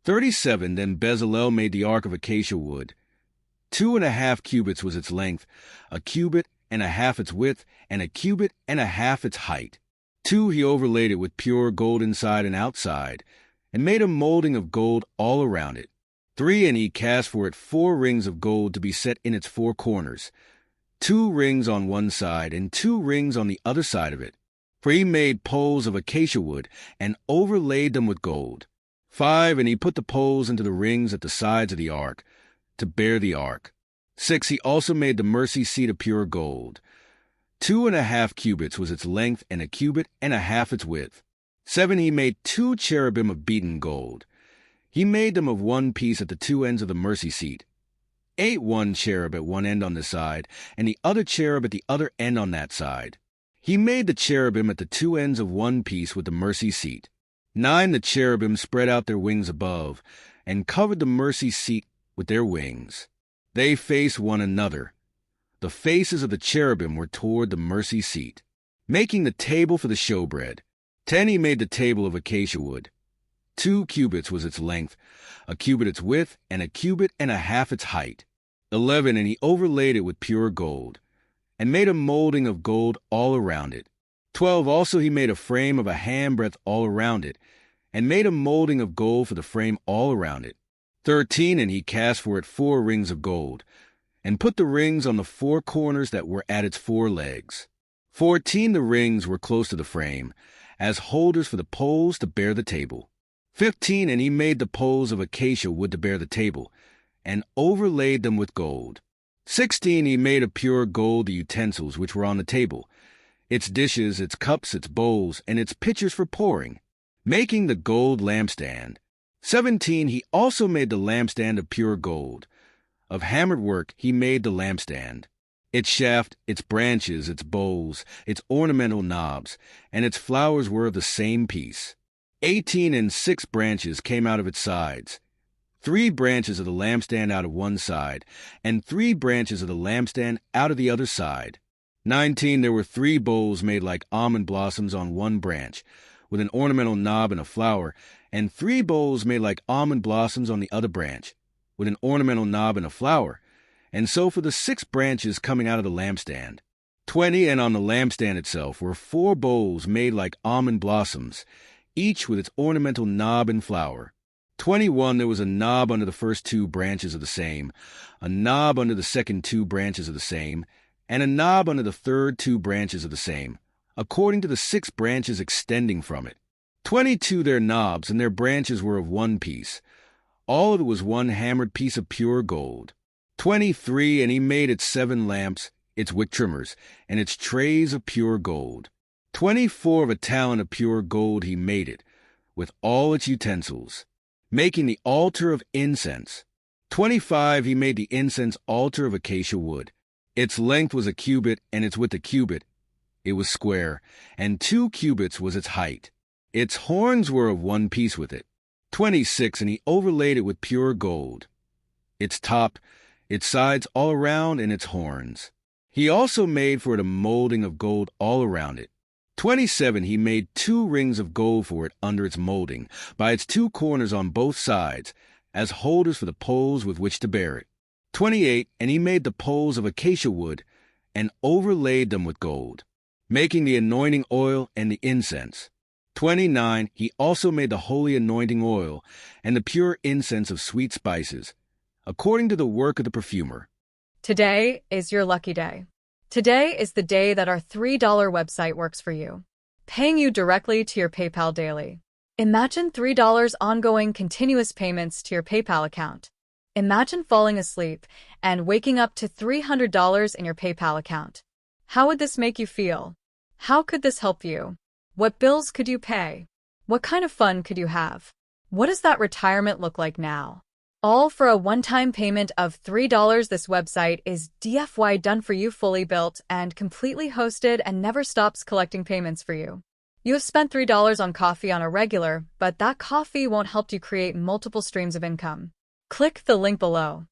37. Then Bezalel made the ark of acacia wood. 2.5 cubits was its length, 1.5 cubits its width, and 1.5 cubits its height. 2. He overlaid it with pure gold inside and outside, and made a molding of gold all around it. 3. And he cast for it 4 rings of gold to be set in its 4 corners, 2 rings on one side and 2 rings on the other side of it. For he made poles of acacia wood and overlaid them with gold. 5. And he put the poles into the rings at the sides of the ark, to bear the ark. 6. He also made the mercy seat of pure gold. 2.5 cubits was its length, and 1.5 cubits its width. 7. He made 2 cherubim of beaten gold. He made them of one piece at the 2 ends of the mercy seat. 8. One cherub at one end on this side, and the other cherub at the other end on that side. He made the cherubim at the 2 ends of one piece with the mercy seat. 9. The cherubim spread out their wings above, and covered the mercy seat with their wings. They faced one another. The faces of the cherubim were toward the mercy seat. Making the table for the showbread. 10. He made the table of acacia wood. 2 cubits was its length, 1 cubit its width, and 1.5 cubits its height. 11. And he overlaid it with pure gold, and made a molding of gold all around it. 12. Also he made a frame of a handbreadth all around it, and made a molding of gold for the frame all around it. 13. And he cast for it 4 rings of gold, and put the rings on the 4 corners that were at its 4 legs. 14. The rings were close to the frame, as holders for the poles to bear the table. 15. And he made the poles of acacia wood to bear the table, and overlaid them with gold. 16. He made of pure gold the utensils which were on the table, its dishes, its cups, its bowls, and its pitchers for pouring, making the gold lampstand. 17. He also made the lampstand of pure gold. Of hammered work he made the lampstand. Its shaft, its branches, its bowls, its ornamental knobs, and its flowers were of the same piece. 18. And 6 branches came out of its sides. 3 branches of the lampstand out of one side, and 3 branches of the lampstand out of the other side. 19. There were 3 bowls made like almond blossoms on one branch, with an ornamental knob and a flower, and 3 bowls made like almond blossoms on the other branch, with an ornamental knob and a flower, and so for the 6 branches coming out of the lampstand. 20. And on the lampstand itself were 4 bowls made like almond blossoms, each with its ornamental knob and flower. 21. There was a knob under the first 2 branches of the same, a knob under the second 2 branches of the same, and a knob under the third 2 branches of the same, according to the 6 branches extending from it. 22. Their knobs and their branches were of one piece. All of it was one hammered piece of pure gold. 23. And he made its 7 lamps, its wick trimmers, and its trays of pure gold. 24. Of a talent of pure gold he made it, with all its utensils, making the altar of incense. 25. He made the incense altar of acacia wood. Its length was 1 cubit, and its width 1 cubit. It was square, and 2 cubits was its height. Its horns were of one piece with it. 26. And he overlaid it with pure gold, its top, its sides all around, and its horns. He also made for it a molding of gold all around it. 27. He made 2 rings of gold for it under its molding, by its 2 corners on both sides, as holders for the poles with which to bear it. 28. And he made the poles of acacia wood, and overlaid them with gold, making the anointing oil and the incense. 29. He also made the holy anointing oil, and the pure incense of sweet spices, according to the work of the perfumer. Today is your lucky day. Today is the day that our $3 website works for you, paying you directly to your PayPal daily. Imagine $3 ongoing continuous payments to your PayPal account. Imagine falling asleep and waking up to $300 in your PayPal account. How would this make you feel? How could this help you? What bills could you pay? What kind of fun could you have? What does that retirement look like now? All for a one-time payment of $3. This website is DFY done for you, fully built and completely hosted, and never stops collecting payments for you. You have spent $3 on coffee on a regular, but that coffee won't help you create multiple streams of income. Click the link below.